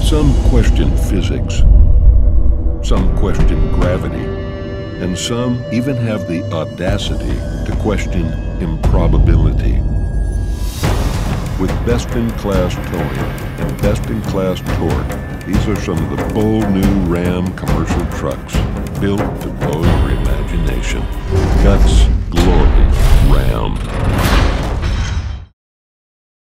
Some question physics, some question gravity, and some even have the audacity to question improbability. With best-in-class towing and best-in-class torque, these are some of the bold new Ram commercial trucks built to blow your imagination. Guts, glory, Ram.